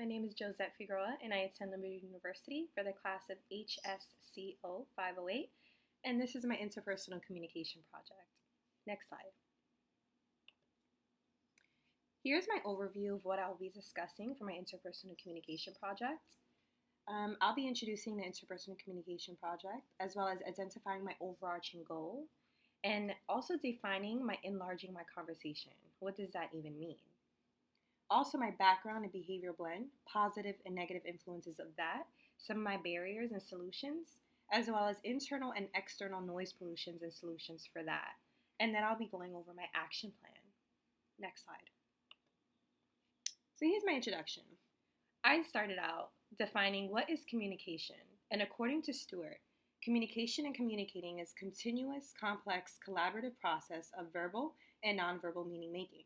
my name is JozzetteFigueroa, and I attend Liberty University for the class of HSCO 508, and this is my interpersonal communication project. Next slide. Here's my overview of what I'll be discussing for my interpersonal communication project. I'll be introducing the interpersonal communication project, as well as identifying my overarching goal, and also defining my enlarging my conversation. What does that even mean? Also, my background and behavior blend, positive and negative influences of that, some of my barriers and solutions, as well as internal and external noise pollutions and solutions for that. And then I'll be going over my action plan. Next slide. So here's my introduction. I started out defining what is communication, and according to Stewart, communication and communicating is continuous, complex, collaborative process of verbal and nonverbal meaning making.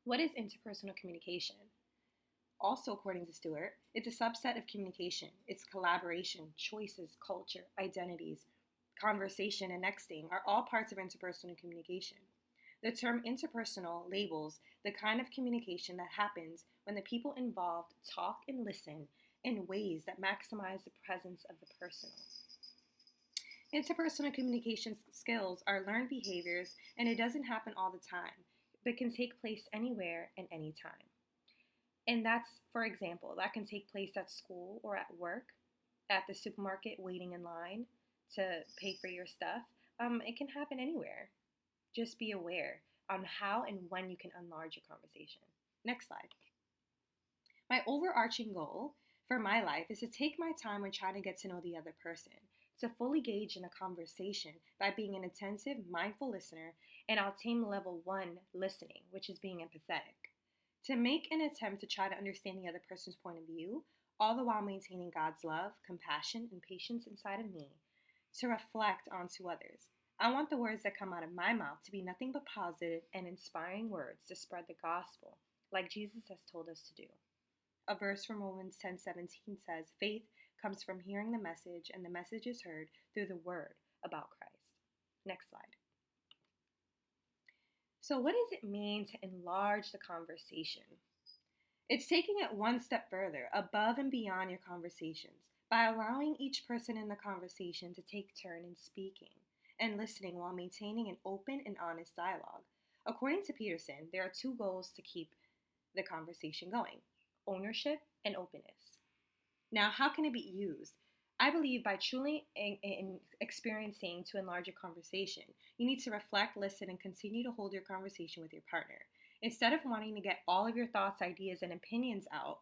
What is interpersonal communication? Also, according to Stewart, it's a subset of communication. It's collaboration, choices, culture, identities, conversation, and nexting are all parts of interpersonal communication. The term interpersonal labels the kind of communication that happens when the people involved talk and listen in ways that maximize the presence of the personal. Interpersonal communication skills are learned behaviors, and it doesn't happen all the time, but can take place anywhere and anytime. And that's, for example, that can take place at school or at work, at the supermarket waiting in line to pay for your stuff. It can happen anywhere. Just be aware on how and when you can enlarge your conversation. Next slide. My overarching goal for my life is to take my time when trying to get to know the other person, to fully engage in a conversation by being an attentive, mindful listener, and I'll attain level 1 listening, which is being empathetic. To make an attempt to try to understand the other person's point of view, all the while maintaining God's love, compassion, and patience inside of me, to reflect onto others. I want the words that come out of my mouth to be nothing but positive and inspiring words to spread the gospel, like Jesus has told us to do. A verse from Romans 10:17 says, faith comes from hearing the message, and the message is heard through the word about Christ. Next slide. So what does it mean to enlarge the conversation? It's taking it one step further, above and beyond your conversations, by allowing each person in the conversation to take turn in speaking and listening while maintaining an open and honest dialogue. According to Peterson, there are 2 goals to keep the conversation going: ownership and openness. Now, how can it be used? I believe by truly experiencing to enlarge your conversation, you need to reflect, listen, and continue to hold your conversation with your partner. Instead of wanting to get all of your thoughts, ideas, and opinions out,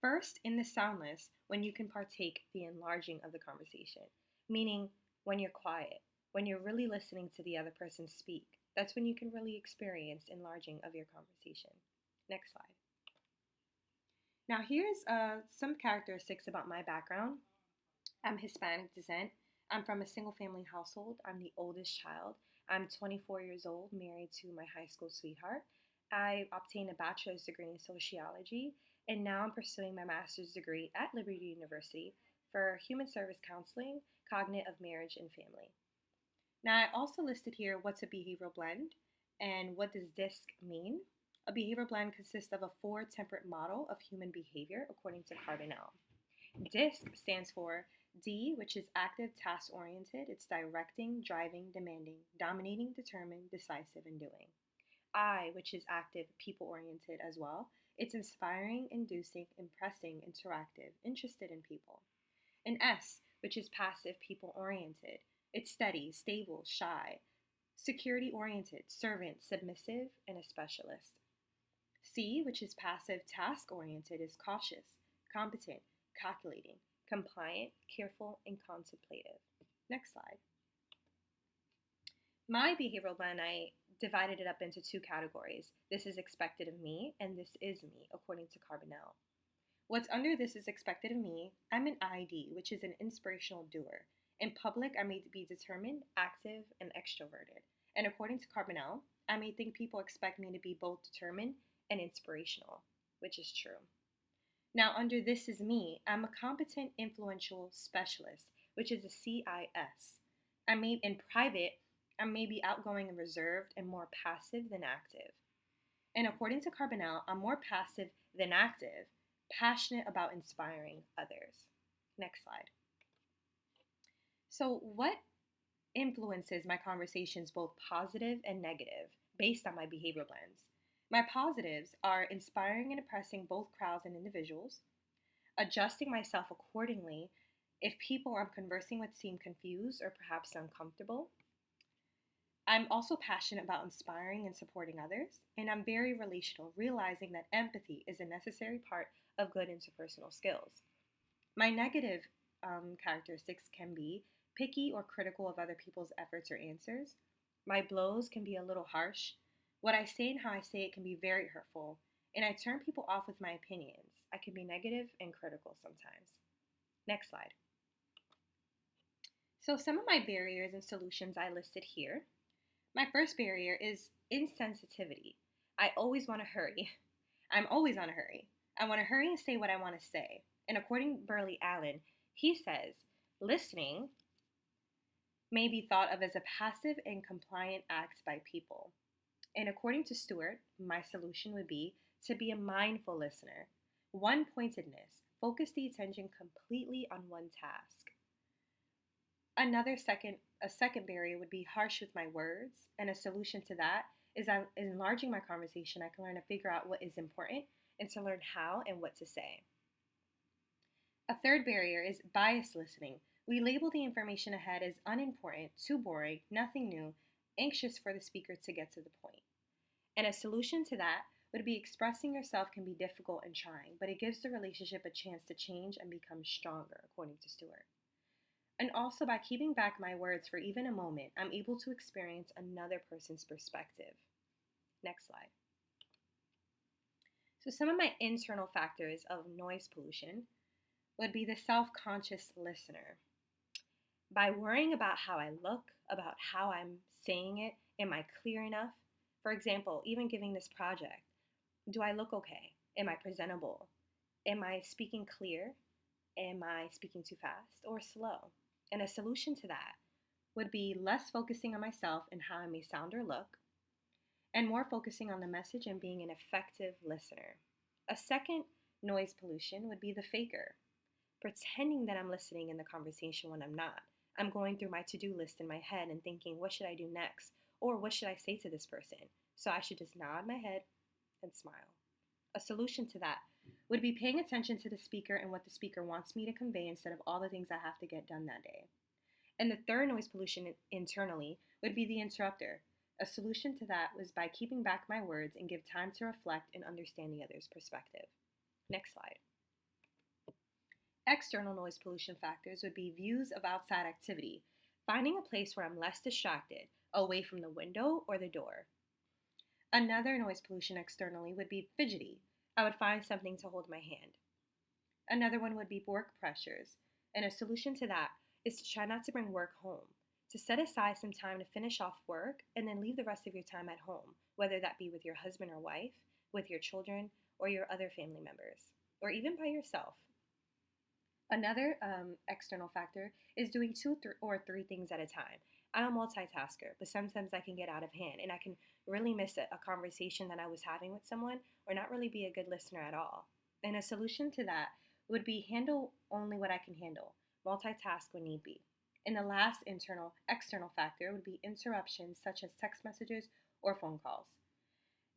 first in the soundless, when you can partake the enlarging of the conversation, meaning when you're quiet, when you're really listening to the other person speak. That's when you can really experience enlarging of your conversation. Next slide. Now here's some characteristics about my background. I'm Hispanic descent. I'm from a single family household. I'm the oldest child. I'm 24 years old, married to my high school sweetheart. I obtained a bachelor's degree in sociology, and now I'm pursuing my master's degree at Liberty University for human service counseling, cognitive marriage, and family. Now I also listed here what's a behavioral blend and what does DISC mean. A behavioral blend consists of a 4-temperate model of human behavior according to Carbonell. DISC stands for D, which is active, task-oriented. It's directing, driving, demanding, dominating, determined, decisive, and doing. I, which is active, people-oriented as well. It's inspiring, inducing, impressing, interactive, interested in people. And S, which is passive, people-oriented. It's steady, stable, shy, security-oriented, servant, submissive, and a specialist. C, which is passive, task-oriented, is cautious, competent, calculating, compliant, careful, and contemplative. Next slide. My behavioral blend, I divided it up into 2 categories. This is expected of me, and this is me, according to Carbonell. What's under this is expected of me, I'm an ID, which is an inspirational doer. In public, I may be determined, active, and extroverted. And according to Carbonell, I may think people expect me to be both determined and inspirational, which is true. Now, under this is me, I'm a competent, influential specialist, which is a CIS. In private, I may be outgoing and reserved and more passive than active. And according to Carbonell, I'm more passive than active, passionate about inspiring others. Next slide. So, what influences my conversations, both positive and negative, based on my behavioral lens? My positives are inspiring and impressing both crowds and individuals, adjusting myself accordingly if people I'm conversing with seem confused or perhaps uncomfortable. I'm also passionate about inspiring and supporting others, and I'm very relational, realizing that empathy is a necessary part of good interpersonal skills. My negative characteristics can be picky or critical of other people's efforts or answers. My blows can be a little harsh. What I say and how I say it can be very hurtful, and I turn people off with my opinions. I can be negative and critical sometimes. Next slide. So, some of my barriers and solutions I listed here. My first barrier is insensitivity. I always want to hurry. I'm always on a hurry. I want to hurry and say what I want to say. And according to Burley Allen, he says, listening may be thought of as a passive and compliant act by people. And according to Stewart, my solution would be to be a mindful listener. One pointedness, focus the attention completely on one task. A second barrier would be harsh with my words, and a solution to that is enlarging my conversation. I can learn to figure out what is important and to learn how and what to say. A third barrier is biased listening. We label the information ahead as unimportant, too boring, nothing new, anxious for the speaker to get to the point. And a solution to that would be expressing yourself can be difficult and trying, but it gives the relationship a chance to change and become stronger, according to Stewart. And also, by keeping back my words for even a moment, I'm able to experience another person's perspective. Next slide. So, some of my internal factors of noise pollution would be the self-conscious listener. By worrying about how I look, about how I'm saying it, am I clear enough? For example, even giving this project, do I look okay? Am I presentable? Am I speaking clear? Am I speaking too fast or slow? And a solution to that would be less focusing on myself and how I may sound or look, and more focusing on the message and being an effective listener. A second noise pollution would be the faker, pretending that I'm listening in the conversation when I'm not. I'm going through my to-do list in my head and thinking, what should I do next? Or what should I say to this person? So I should just nod my head and smile. A solution to that would be paying attention to the speaker and what the speaker wants me to convey instead of all the things I have to get done that day. And the third noise pollution internally would be the interrupter. A solution to that was by keeping back my words and give time to reflect and understand the other's perspective. Next slide. External noise pollution factors would be views of outside activity, finding a place where I'm less distracted, away from the window or the door. Another noise pollution externally would be fidgety. I would find something to hold my hand. Another one would be work pressures, and a solution to that is to try not to bring work home, to set aside some time to finish off work and then leave the rest of your time at home, whether that be with your husband or wife, with your children, or your other family members, or even by yourself. Another external factor is doing two or three things at a time. I'm a multitasker, but sometimes I can get out of hand and I can really miss a conversation that I was having with someone or not really be a good listener at all. And a solution to that would be handle only what I can handle, multitask when need be. And the last external factor would be interruptions such as text messages or phone calls.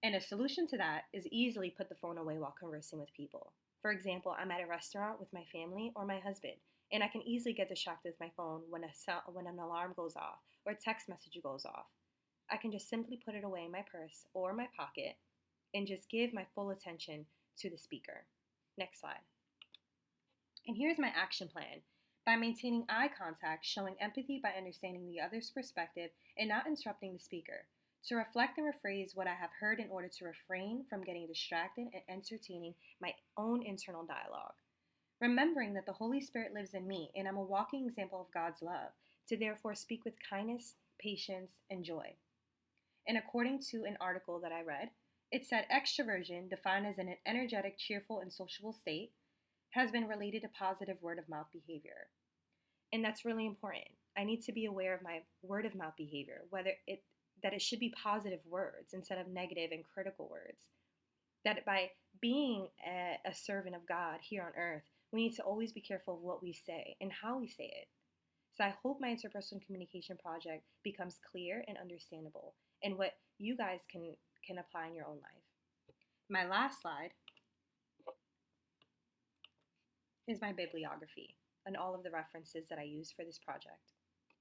And a solution to that is easily put the phone away while conversing with people. For example, I'm at a restaurant with my family or my husband, and I can easily get distracted with my phone when an alarm goes off or a text message goes off. I can just simply put it away in my purse or my pocket and just give my full attention to the speaker. Next slide. And here's my action plan. By maintaining eye contact, showing empathy by understanding the other's perspective and not interrupting the speaker. To reflect and rephrase what I have heard in order to refrain from getting distracted and entertaining my own internal dialogue. Remembering that the Holy Spirit lives in me and I'm a walking example of God's love, to therefore speak with kindness, patience, and joy. And according to an article that I read, it said extroversion, defined as an energetic, cheerful, and sociable state, has been related to positive word of mouth behavior. And that's really important. I need to be aware of my word of mouth behavior, that it should be positive words instead of negative and critical words. That by being a servant of God here on earth, we need to always be careful of what we say and how we say it. So I hope my interpersonal communication project becomes clear and understandable, and what you guys can apply in your own life. My last slide is my bibliography and all of the references that I use for this project.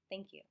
Thank you.